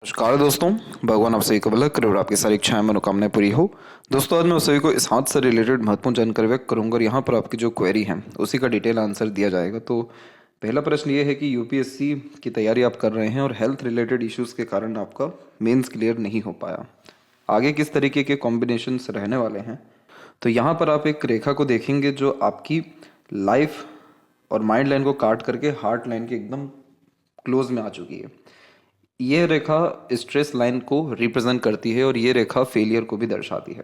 नमस्कार दोस्तों। भगवान आप सभी को भला करे और आपकी सारी इच्छाएं मनोकामनाएं पूरी हो। दोस्तों आज मैं उस सभी को इस हाथ से रिलेटेड महत्वपूर्ण जानकारी व्यक्त करूंगा और यहाँ पर आपकी जो क्वेरी है उसी का डिटेल आंसर दिया जाएगा। तो पहला प्रश्न ये है कि यूपीएससी की तैयारी आप कर रहे हैं और हेल्थ रिलेटेड इश्यूज के कारण आपका मेंस क्लियर नहीं हो पाया, आगे किस तरीके के कॉम्बिनेशंस रहने वाले हैं। तो यहाँ पर आप एक रेखा को देखेंगे जो आपकी लाइफ और माइंड लाइन को काट करके हार्ट लाइन के एकदम क्लोज में आ चुकी है। ये रेखा स्ट्रेस लाइन को रिप्रेजेंट करती है और ये रेखा फेलियर को भी दर्शाती है।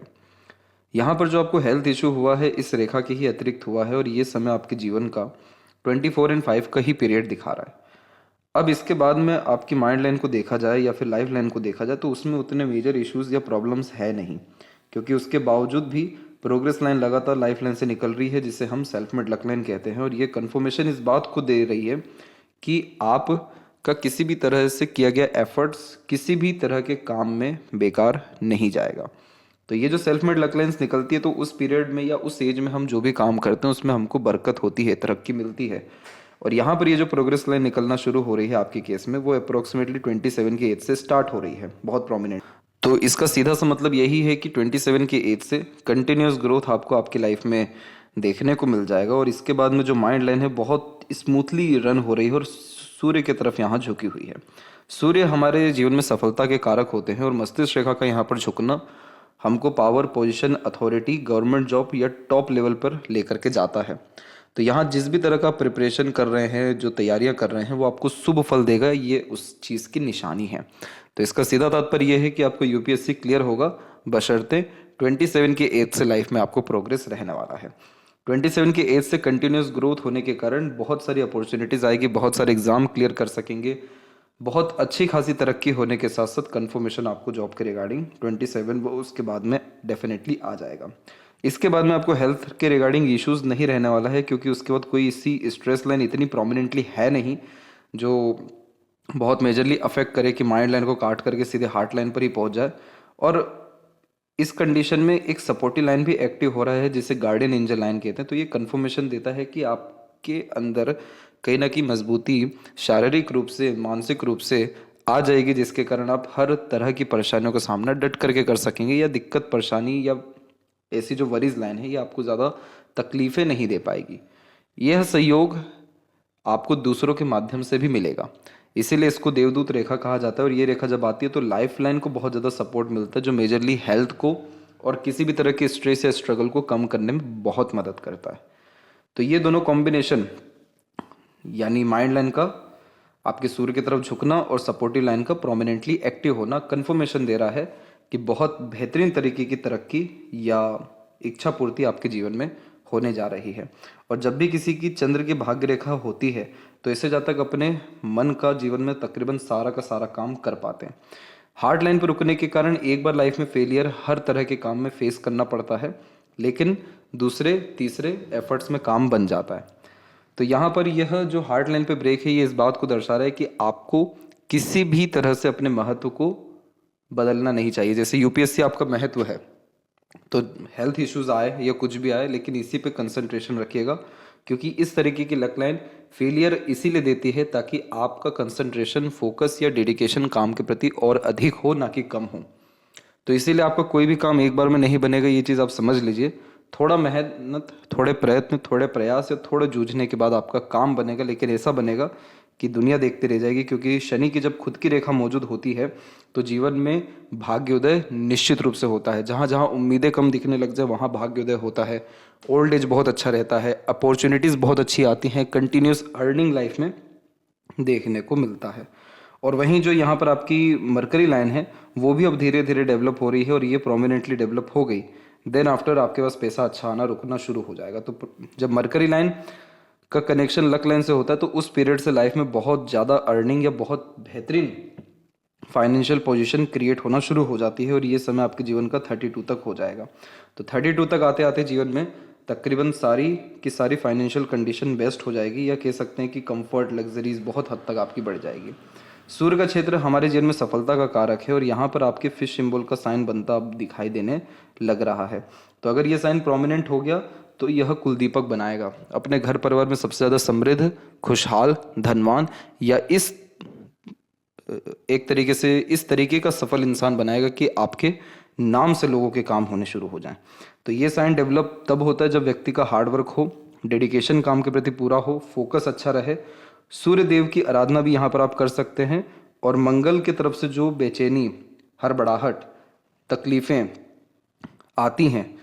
यहाँ पर जो आपको हेल्थ इशू हुआ है इस रेखा के ही अतिरिक्त हुआ है और ये समय आपके जीवन का 24/5 का ही पीरियड दिखा रहा है। अब इसके बाद में आपकी माइंड लाइन को देखा जाए या फिर लाइफ लाइन को देखा जाए तो उसमें उतने मेजर इश्यूज या प्रॉब्लम्स है नहीं, क्योंकि उसके बावजूद भी प्रोग्रेस लाइन लगातार लाइफ लाइन से निकल रही है जिसे हम सेल्फ मेड लक लाइन कहते हैं। और ये कन्फर्मेशन इस बात को दे रही है कि आप का किसी भी तरह से किया गया एफर्ट्स किसी भी तरह के काम में बेकार नहीं जाएगा। तो ये जो सेल्फ मेड लक लाइन्स निकलती है तो उस पीरियड में या उस एज में हम जो भी काम करते हैं उसमें हमको बरकत होती है, तरक्की मिलती है। और यहाँ पर ये जो प्रोग्रेस लाइन निकलना शुरू हो रही है आपके केस में वो अप्रोक्सीमेटली 27 की एज से स्टार्ट हो रही है, बहुत प्रोमिनेंट। तो इसका सीधा सा मतलब यही है कि 27 की एज से कंटिन्यूस ग्रोथ आपको आपकी लाइफ में देखने को मिल जाएगा। और इसके बाद में जो माइंड लाइन है बहुत स्मूथली रन हो रही है और सूर्य की तरफ यहाँ झुकी हुई है। सूर्य हमारे जीवन में सफलता के कारक होते हैं और मस्तिष्क रेखा का यहाँ पर झुकना हमको power, position, authority, government job या टॉप लेवल पर लेकर के जाता है। तो यहाँ जिस भी तरह का प्रिपरेशन कर रहे हैं, जो तैयारियां कर रहे हैं वो आपको शुभ फल देगा, ये उस चीज़ की निशानी है। तो इसका सीधा तात्पर्य यह है कि आपको यूपीएससी क्लियर होगा बशर्ते 27 की एज से लाइफ में आपको प्रोग्रेस रहने वाला है। 27 की एज से कंटिन्यूस ग्रोथ होने के कारण बहुत सारी अपॉर्चुनिटीज आएगी, बहुत सारे एग्जाम क्लियर कर सकेंगे, बहुत अच्छी खासी तरक्की होने के साथ साथ कंफर्मेशन आपको जॉब के रिगार्डिंग 27 वो उसके बाद में डेफिनेटली आ जाएगा। इसके बाद में आपको हेल्थ के रिगार्डिंग इश्यूज नहीं रहने वाला है, क्योंकि उसके बाद कोई इसी स्ट्रेस लाइन इतनी प्रोमिनेंटली है नहीं जो बहुत मेजरली अफेक्ट करे कि माइंड लाइन को काट करके सीधे हार्ट लाइन पर ही पहुंच जाए। और इस कंडीशन में एक सपोर्टिव लाइन भी एक्टिव हो रहा है जिसे गार्डियन एंजल लाइन कहते हैं। तो ये कंफर्मेशन देता है कि आपके अंदर कहीं ना कहीं मजबूती शारीरिक रूप से, मानसिक रूप से आ जाएगी, जिसके कारण आप हर तरह की परेशानियों का सामना डट करके कर सकेंगे, या दिक्कत परेशानी या ऐसी जो वरीज लाइन है ये आपको ज़्यादा तकलीफें नहीं दे पाएगी। यह सहयोग आपको दूसरों के माध्यम से भी मिलेगा, इसीलिए इसको देवदूत रेखा कहा जाता है। और ये रेखा जब आती है तो लाइफ लाइन को बहुत ज़्यादा सपोर्ट मिलता है, जो मेजरली हेल्थ को और किसी भी तरह के स्ट्रेस या स्ट्रगल को कम करने में बहुत मदद करता है। तो ये दोनों कॉम्बिनेशन यानी माइंड लाइन का आपके सूर्य की तरफ झुकना और सपोर्टिव लाइन का प्रोमिनेंटली एक्टिव होना कंफर्मेशन दे रहा है कि बहुत बेहतरीन तरीके की तरक्की या इच्छा पूर्ति आपके जीवन में होने जा रही है। और जब भी किसी की चंद्र की भाग्य रेखा होती है तो ऐसे जातक अपने मन का जीवन में तकरीबन सारा का सारा काम कर पाते हैं। हार्ड लाइन पर रुकने के कारण एक बार लाइफ में फेलियर हर तरह के काम में फेस करना पड़ता है, लेकिन दूसरे तीसरे एफर्ट्स में काम बन जाता है। तो यहाँ पर यह जो हार्ड लाइन पे ब्रेक है ये इस बात को दर्शा रहा है कि आपको किसी भी तरह से अपने महत्व को बदलना नहीं चाहिए। जैसे यूपीएससी आपका महत्व है तो हेल्थ इश्यूज आए या कुछ भी आए लेकिन इसी पे कंसंट्रेशन रखिएगा, क्योंकि इस तरीके की लक लाइन फेलियर इसीलिए देती है ताकि आपका कंसंट्रेशन, फोकस या डेडिकेशन काम के प्रति और अधिक हो, ना कि कम हो। तो इसीलिए आपका कोई भी काम एक बार में नहीं बनेगा, ये चीज़ आप समझ लीजिए। थोड़ा मेहनत, थोड़े प्रयत्न, थोड़े प्रयास या थोड़े जूझने के बाद आपका काम बनेगा, लेकिन ऐसा बनेगा कि दुनिया देखते रह जाएगी। क्योंकि शनि की जब खुद की रेखा मौजूद होती है तो जीवन में भाग्योदय निश्चित रूप से होता है। जहाँ जहाँ उम्मीदें कम दिखने लग जाए वहाँ भाग्योदय होता है। ओल्ड एज बहुत अच्छा रहता है, अपॉर्चुनिटीज़ बहुत अच्छी आती हैं, कंटिन्यूस अर्निंग लाइफ में देखने को मिलता है। और वहीं जो यहाँ पर आपकी मरकरी लाइन है वो भी अब धीरे धीरे डेवलप हो रही है और ये प्रोमिनेंटली डेवलप हो गई। देन आफ्टर आपके पास पैसा अच्छा आना रुकना शुरू हो जाएगा। तो जब मरकरी लाइन का कनेक्शन लक लाइन से होता है तो उस पीरियड से लाइफ में बहुत ज़्यादा अर्निंग या बहुत बेहतरीन फाइनेंशियल पोजीशन क्रिएट होना शुरू हो जाती है। और ये समय आपके जीवन का 32 तक हो जाएगा। तो 32 तक आते आते जीवन में तकरीबन सारी की सारी फाइनेंशियल कंडीशन बेस्ट हो जाएगी, या कह सकते हैं कि कंफर्ट, लग्जरीज बहुत हद तक आपकी बढ़ जाएगी। सूर्य का क्षेत्र हमारे जीवन में सफलता का कारक है और यहाँ पर आपके फिश सिंबल का साइन बनता अब दिखाई देने लग रहा है। तो अगर ये साइन प्रोमिनेंट हो गया तो यह कुलदीपक बनाएगा, अपने घर परिवार में सबसे ज़्यादा समृद्ध, खुशहाल, धनवान या इस एक तरीके से इस तरीके का सफल इंसान बनाएगा कि आपके नाम से लोगों के काम होने शुरू हो जाएं। तो ये साइन डेवलप तब होता है जब व्यक्ति का हार्डवर्क हो, डेडिकेशन काम के प्रति पूरा हो, फोकस अच्छा रहे। सूर्य देव की आराधना भी यहाँ पर आप कर सकते हैं। और मंगल की तरफ से जो बेचैनी, हड़बड़ाहट, तकलीफ़ें आती हैं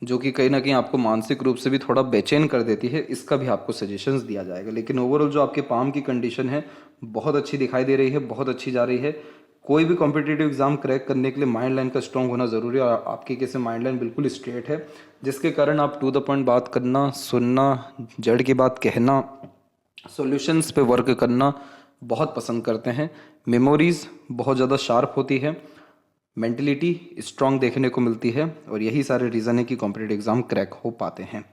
जो कि कहीं ना कहीं आपको मानसिक रूप से भी थोड़ा बेचैन कर देती है, इसका भी आपको सजेशंस दिया जाएगा। लेकिन ओवरऑल जो आपके पाम की कंडीशन है बहुत अच्छी दिखाई दे रही है, बहुत अच्छी जा रही है। कोई भी कॉम्पिटिटिव एग्जाम क्रैक करने के लिए माइंड लाइन का स्ट्रॉन्ग होना ज़रूरी है और आपकी कैसे माइंड लाइन बिल्कुल स्ट्रेट है, जिसके कारण आप टू द पॉइंट बात करना, सुनना, जड़ की बात कहना, सॉल्यूशंस पे वर्क करना बहुत पसंद करते हैं। मेमोरीज बहुत ज़्यादा शार्प होती है, मेंटलिटी स्ट्रांग देखने को मिलती है और यही सारे रीज़न है कि कॉम्पिटिटिव एग्जाम क्रैक हो पाते हैं।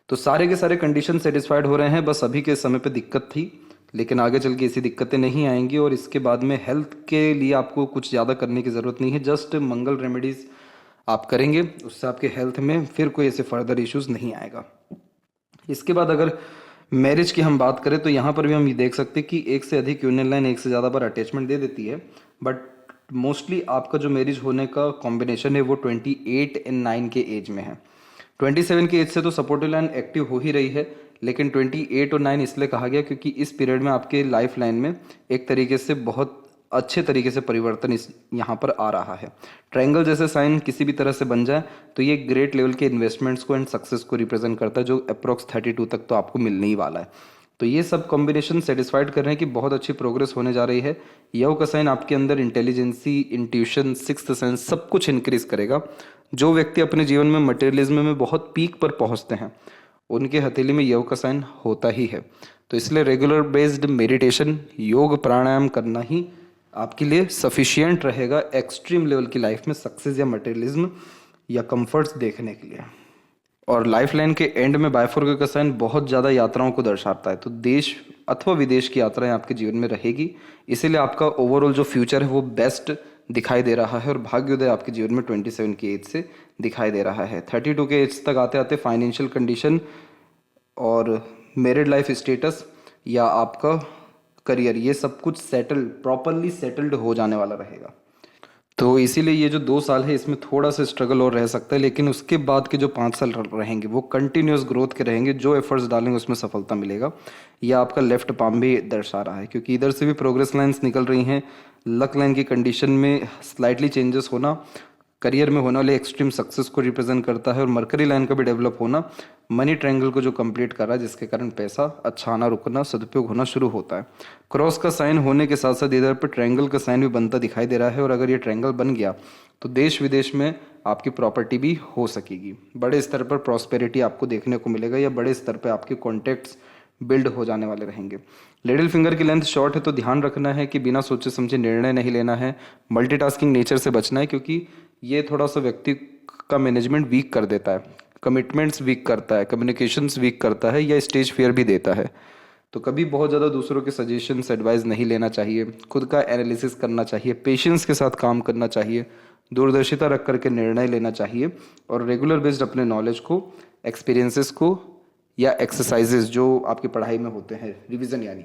तो सारे के सारे कंडीशन सेटिस्फाइड हो रहे हैं, बस अभी के समय पे दिक्कत थी, लेकिन आगे चल के ऐसी दिक्कतें नहीं आएंगी। और इसके बाद में हेल्थ के लिए आपको कुछ ज़्यादा करने की ज़रूरत नहीं है, जस्ट मंगल रेमेडीज़ आप करेंगे, उससे आपके हेल्थ में फिर कोई ऐसे फर्दर इश्यूज़ नहीं आएगा। इसके बाद अगर मैरिज की हम बात करें तो यहाँ पर भी हम ये देख सकते हैं कि एक से अधिक यूनियन लाइन एक से ज़्यादा बार अटैचमेंट दे देती है, बट मोस्टली आपका जो मैरिज होने का कॉम्बिनेशन है वो 28 एंड 9 के एज में है। 27 के एज से तो सपोर्टिव लाइन एक्टिव हो ही रही है, लेकिन 28 और 9 इसलिए कहा गया क्योंकि इस पीरियड में आपके लाइफ लाइन में एक तरीके से बहुत अच्छे तरीके से परिवर्तन इस यहाँ पर आ रहा है। ट्रायंगल जैसे साइन किसी भी तरह से बन जाए तो ये ग्रेट लेवल के इन्वेस्टमेंट्स को एंड सक्सेस को रिप्रेजेंट करता है, जो अप्रॉक्स 32 तक तो आपको मिलने ही वाला है। तो ये सब कॉम्बिनेशन सेटिस्फाइड कर रहे हैं कि बहुत अच्छी प्रोग्रेस होने जा रही है। यव का साइन आपके अंदर इंटेलिजेंसी, इंट्यूशन, सिक्स्थ सेंस सब कुछ इंक्रीज करेगा। जो व्यक्ति अपने जीवन में मटेरियलिज्म में बहुत पीक पर पहुंचते हैं उनके हथेली में यव का साइन होता ही है। तो इसलिए रेगुलर बेस्ड मेडिटेशन, योग, प्राणायाम करना ही आपके लिए सफिशियंट रहेगा एक्सट्रीम लेवल की लाइफ में सक्सेस या मटेरियलिज्म या कंफर्ट्स देखने के लिए। और लाइफ लाइन के एंड में बायफोर्क का साइन बहुत ज़्यादा यात्राओं को दर्शाता है, तो देश अथवा विदेश की यात्राएं आपके जीवन में रहेगी, इसीलिए आपका ओवरऑल जो फ्यूचर है वो बेस्ट दिखाई दे रहा है। और भाग्योदय आपके जीवन में 27 की एज से दिखाई दे रहा है। 32 के एज तक आते आते फाइनेंशियल कंडीशन और मैरिड लाइफ स्टेटस या आपका करियर, ये सब कुछ प्रॉपरली सेटल्ड हो जाने वाला रहेगा। तो इसीलिए ये जो 2 साल है इसमें थोड़ा सा स्ट्रगल और रह सकता है, लेकिन उसके बाद के जो 5 साल रहेंगे वो कंटिन्यूस ग्रोथ के रहेंगे। जो एफर्ट्स डालेंगे उसमें सफलता मिलेगा। यह आपका लेफ्ट पाम भी दर्शा रहा है, क्योंकि इधर से भी प्रोग्रेस लाइंस निकल रही हैं। लक लाइन की कंडीशन में स्लाइटली चेंजेस होना करियर में होने वाले एक्सट्रीम सक्सेस को रिप्रेजेंट करता है। और मरकरी लाइन का भी डेवलप होना मनी ट्रायंगल को जो कंप्लीट कर रहा है, जिसके कारण पैसा अच्छा आना, रुकना, सदुपयोग होना शुरू होता है। क्रॉस का साइन होने के साथ साथ इधर पर ट्रायंगल का साइन भी बनता दिखाई दे रहा है। और अगर ये ट्रायंगल बन गया तो देश विदेश में आपकी प्रॉपर्टी भी हो सकेगी। बड़े स्तर पर प्रॉस्पेरिटी आपको देखने को मिलेगा, या बड़े स्तर पर आपके कॉन्टैक्ट्स बिल्ड हो जाने वाले रहेंगे। लिटिल फिंगर की लेंथ शॉर्ट है तो ध्यान रखना है कि बिना सोचे समझे निर्णय नहीं लेना है। मल्टीटास्किंग नेचर से बचना है, क्योंकि ये थोड़ा सा व्यक्ति का मैनेजमेंट वीक कर देता है, कमिटमेंट्स वीक करता है, कम्युनिकेशंस वीक करता है, या स्टेज फियर भी देता है। तो कभी बहुत ज़्यादा दूसरों के सजेशंस, एडवाइस नहीं लेना चाहिए। खुद का एनालिसिस करना चाहिए, पेशेंस के साथ काम करना चाहिए, दूरदर्शिता रख करके निर्णय लेना चाहिए। और रेगुलर बेस्ड अपने नॉलेज को, एक्सपीरियंसेस को या एक्सरसाइजेस जो आपकी पढ़ाई में होते हैं, रिवीजन यानी,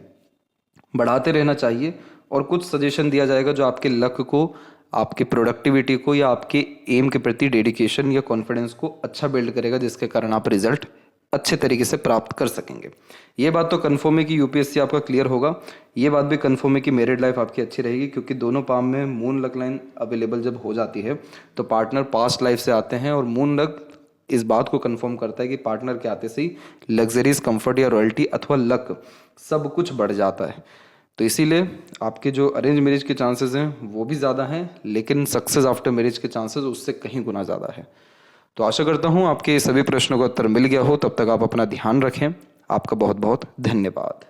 बढ़ाते रहना चाहिए। और कुछ सजेशन दिया जाएगा जो आपके लक को, आपके प्रोडक्टिविटी को या आपके एम के प्रति डेडिकेशन या कॉन्फिडेंस को अच्छा बिल्ड करेगा, जिसके कारण आप रिजल्ट अच्छे तरीके से प्राप्त कर सकेंगे। ये बात तो कन्फर्म है कि यूपीएससी आपका क्लियर होगा। ये बात भी कन्फर्म है कि मैरिड लाइफ आपकी अच्छी रहेगी, क्योंकि दोनों पाम में मून लक लाइन अवेलेबल जब हो जाती है तो पार्टनर पास्ट लाइफ से आते हैं। और मून लक इस बात को कंफर्म करता है कि पार्टनर के आते से ही लग्जरीज, कंफर्ट या रॉयल्टी अथवा लक सब कुछ बढ़ जाता है। तो इसीलिए आपके जो अरेंज मैरिज के चांसेस हैं वो भी ज़्यादा हैं, लेकिन सक्सेस आफ्टर मैरिज के चांसेस उससे कहीं गुना ज़्यादा है। तो आशा करता हूँ आपके सभी प्रश्नों का उत्तर मिल गया हो। तब तक आप अपना ध्यान रखें। आपका बहुत बहुत धन्यवाद।